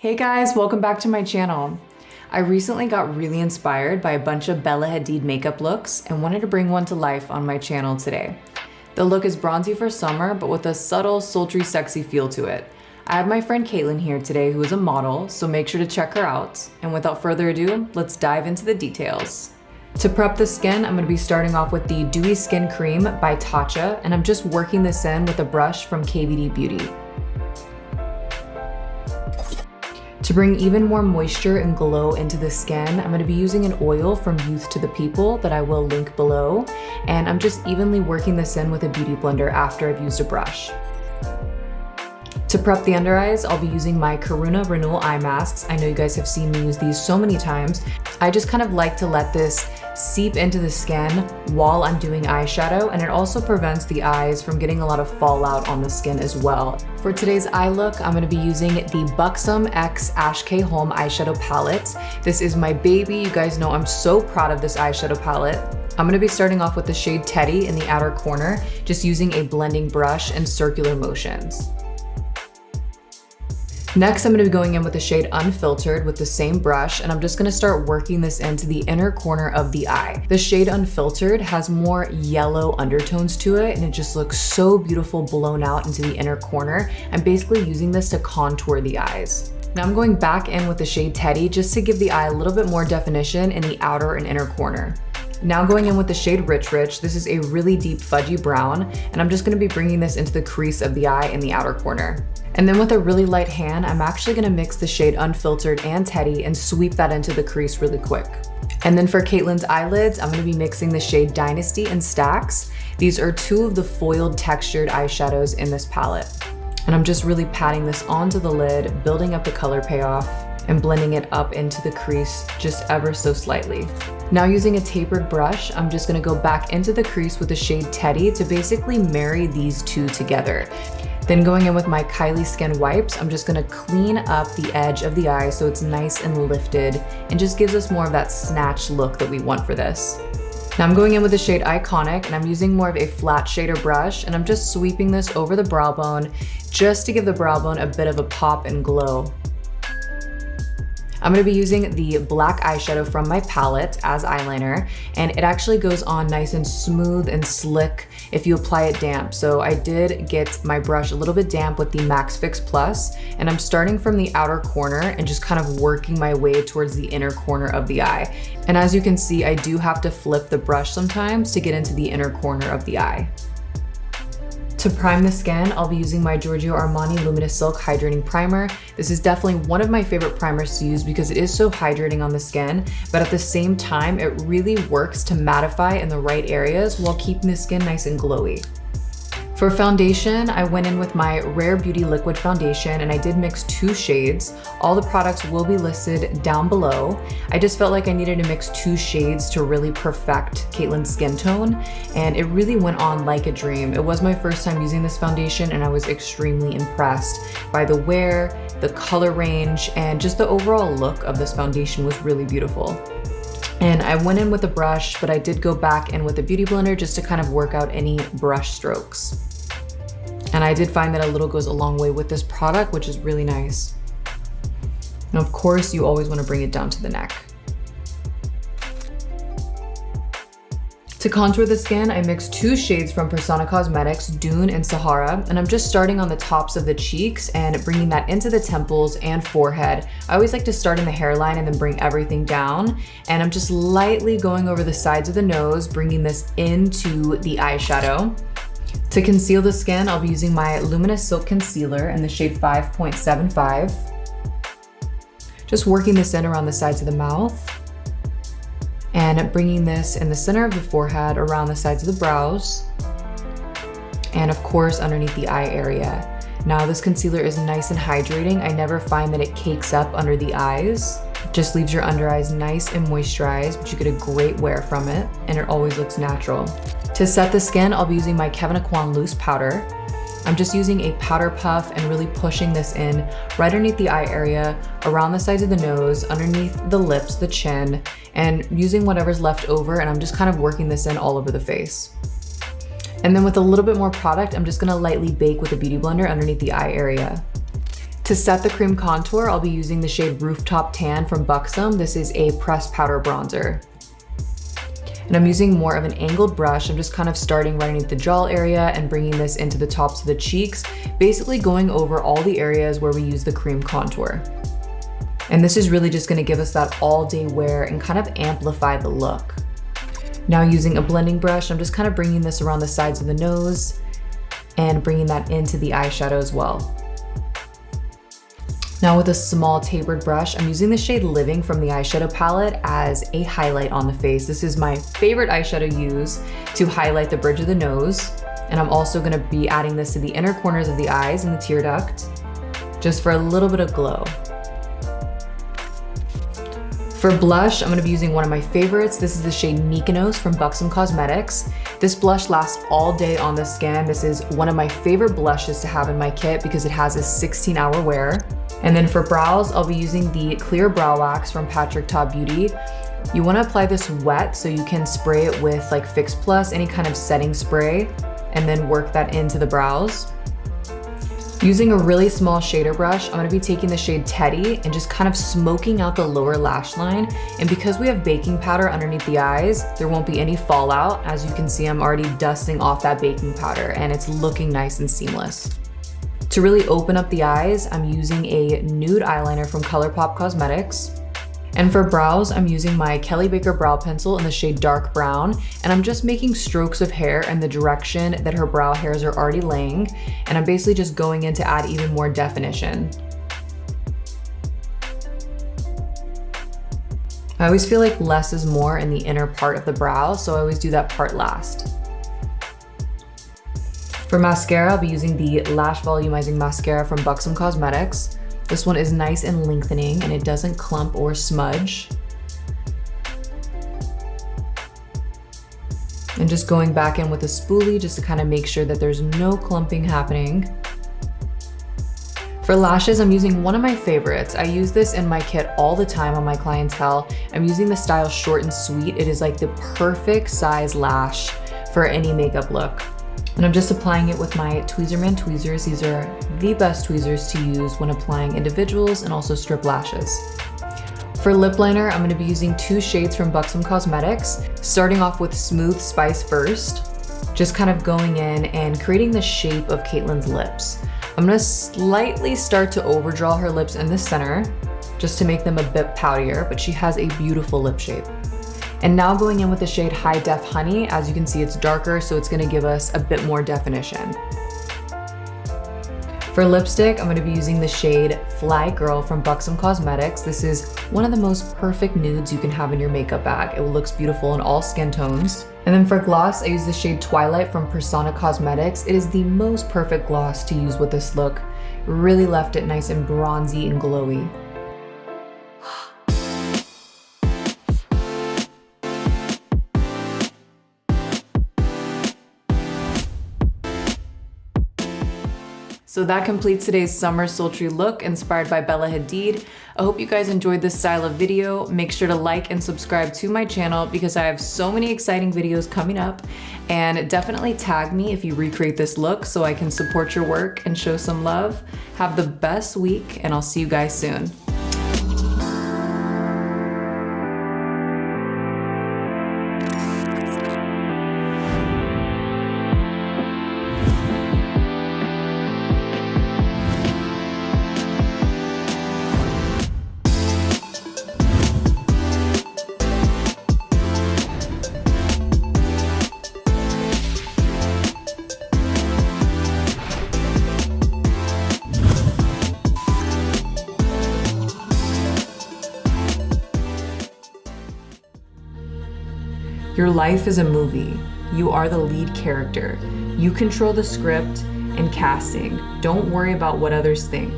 Hey guys, welcome back to my channel. I recently got really inspired by a bunch of Bella Hadid makeup looks and wanted to bring one to life on my channel today. The look is bronzy for summer, but with a subtle, sultry, sexy feel to it. I have my friend Caitlin here today, who is a model, so make sure to check her out. And without further ado, let's dive into the details. To prep the skin, I'm going to be starting off with the Dewy Skin Cream by Tatcha, and I'm just working this in with a brush from KVD Beauty. To bring even more moisture and glow into the skin, I'm going to be using an oil from Youth to the People that I will link below, and I'm just evenly working this in with a beauty blender after I've used a brush. To prep the under eyes, I'll be using my Karuna Renewal eye masks. I know you guys have seen me use these so many times. I just kind of like to let this seep into the skin while I'm doing eyeshadow, and it also prevents the eyes from getting a lot of fallout on the skin as well. For today's eye look, I'm going to be using the Buxom X Ash K Holm eyeshadow palette. This is my baby. You guys know I'm so proud of this eyeshadow palette. I'm going to be starting off with the shade Teddy in the outer corner, just using a blending brush and circular motions. Next, I'm going to be going in with the shade Unfiltered with the same brush, and I'm just going to start working this into the inner corner of the eye. The shade Unfiltered has more yellow undertones to it, and it just looks so beautiful blown out into the inner corner. I'm basically using this to contour the eyes. Now I'm going back in with the shade Teddy just to give the eye a little bit more definition in the outer and inner corner. Now going in with the shade Rich Rich, this is a really deep fudgy brown, and I'm just going to be bringing this into the crease of the eye in the outer corner. And then with a really light hand, I'm actually going to mix the shade Unfiltered and Teddy and sweep that into the crease really quick. And then for Caitlin's eyelids, I'm going to be mixing the shade Dynasty and Stacks. These are two of the foiled textured eyeshadows in this palette. And I'm just really patting this onto the lid, building up the color payoff, and blending it up into the crease just ever so slightly. Now using a tapered brush, I'm just going to go back into the crease with the shade Teddy to basically marry these two together. Then going in with my Kylie Skin Wipes, I'm just gonna clean up the edge of the eye so it's nice and lifted and just gives us more of that snatched look that we want for this. Now I'm going in with the shade Iconic, and I'm using more of a flat shader brush, and I'm just sweeping this over the brow bone just to give the brow bone a bit of a pop and glow. I'm going to be using the black eyeshadow from my palette as eyeliner, and it actually goes on nice and smooth and slick if you apply it damp. So I did get my brush a little bit damp with the Max Fix Plus, and I'm starting from the outer corner and just kind of working my way towards the inner corner of the eye. And as you can see, I do have to flip the brush sometimes to get into the inner corner of the eye. To prime the skin, I'll be using my Giorgio Armani Luminous Silk Hydrating Primer. This is definitely one of my favorite primers to use because it is so hydrating on the skin, but at the same time, it really works to mattify in the right areas while keeping the skin nice and glowy. For foundation, I went in with my Rare Beauty Liquid Foundation, and I did mix two shades. All the products will be listed down below. I just felt like I needed to mix two shades to really perfect Caitlin's skin tone, and it really went on like a dream. It was my first time using this foundation, and I was extremely impressed by the wear, the color range, and just the overall look of this foundation was really beautiful. And I went in with a brush, but I did go back in with a beauty blender just to kind of work out any brush strokes. And I did find that a little goes a long way with this product, which is really nice. And of course, you always want to bring it down to the neck. To contour the skin, I mixed two shades from Persona Cosmetics, Dune and Sahara, and I'm just starting on the tops of the cheeks and bringing that into the temples and forehead. I always like to start in the hairline and then bring everything down, and I'm just lightly going over the sides of the nose, bringing this into the eyeshadow. To conceal the skin, I'll be using my Luminous Silk Concealer in the shade 5.75. Just working this in around the sides of the mouth, and bringing this in the center of the forehead, around the sides of the brows, and of course underneath the eye area. Now this concealer is nice and hydrating. I never find that it cakes up under the eyes. It just leaves your under eyes nice and moisturized, but you get a great wear from it, and it always looks natural. To set the skin, I'll be using my Kevyn Loose Powder. I'm just using a powder puff and really pushing this in right underneath the eye area, around the sides of the nose, underneath the lips, the chin, and using whatever's left over, and I'm just kind of working this in all over the face. And then with a little bit more product, I'm just gonna lightly bake with a beauty blender underneath the eye area. To set the cream contour, I'll be using the shade Rooftop Tan from Buxom. This is a pressed powder bronzer. And I'm using more of an angled brush. I'm just kind of starting right underneath the jaw area and bringing this into the tops of the cheeks, basically going over all the areas where we use the cream contour. And this is really just gonna give us that all day wear and kind of amplify the look. Now using a blending brush, I'm just kind of bringing this around the sides of the nose and bringing that into the eyeshadow as well. Now with a small tapered brush, I'm using the shade Living from the eyeshadow palette as a highlight on the face. This is my favorite eyeshadow to use to highlight the bridge of the nose. And I'm also gonna be adding this to the inner corners of the eyes and the tear duct, just for a little bit of glow. For blush, I'm gonna be using one of my favorites. This is the shade Mykonos from Buxom Cosmetics. This blush lasts all day on the skin. This is one of my favorite blushes to have in my kit because it has a 16-hour wear. And then for brows, I'll be using the clear brow wax from Patrick Ta Beauty. You wanna apply this wet so you can spray it with like Fix Plus, any kind of setting spray, and then work that into the brows. Using a really small shader brush, I'm gonna be taking the shade Teddy and just kind of smoking out the lower lash line. And because we have baking powder underneath the eyes, there won't be any fallout. As you can see, I'm already dusting off that baking powder and it's looking nice and seamless. To really open up the eyes, I'm using a nude eyeliner from Colourpop Cosmetics. And for brows, I'm using my Kelly Baker brow pencil in the shade Dark Brown, and I'm just making strokes of hair in the direction that her brow hairs are already laying, and I'm basically just going in to add even more definition. I always feel like less is more in the inner part of the brow, so I always do that part last. For mascara, I'll be using the Lash Volumizing Mascara from Buxom Cosmetics. This one is nice and lengthening and it doesn't clump or smudge. And just going back in with a spoolie just to kind of make sure that there's no clumping happening. For lashes, I'm using one of my favorites. I use this in my kit all the time on my clientele. I'm using the style Short and Sweet. It is like the perfect size lash for any makeup look. And I'm just applying it with my Tweezerman tweezers. These are the best tweezers to use when applying individuals and also strip lashes. For lip liner, I'm gonna be using two shades from Buxom Cosmetics, starting off with Smooth Spice first, just kind of going in and creating the shape of Caitlin's lips. I'm gonna slightly start to overdraw her lips in the center, just to make them a bit poutier, but she has a beautiful lip shape. And now going in with the shade High Def Honey, as you can see it's darker, so it's gonna give us a bit more definition. For lipstick, I'm gonna be using the shade Fly Girl from Buxom Cosmetics. This is one of the most perfect nudes you can have in your makeup bag. It looks beautiful in all skin tones. And then for gloss, I use the shade Twilight from Persona Cosmetics. It is the most perfect gloss to use with this look. Really left it nice and bronzy and glowy. So that completes today's summer sultry look inspired by Bella Hadid. I hope you guys enjoyed this style of video. Make sure to like and subscribe to my channel because I have so many exciting videos coming up, and definitely tag me if you recreate this look so I can support your work and show some love. Have the best week and I'll see you guys soon. Your life is a movie. You are the lead character. You control the script and casting. Don't worry about what others think.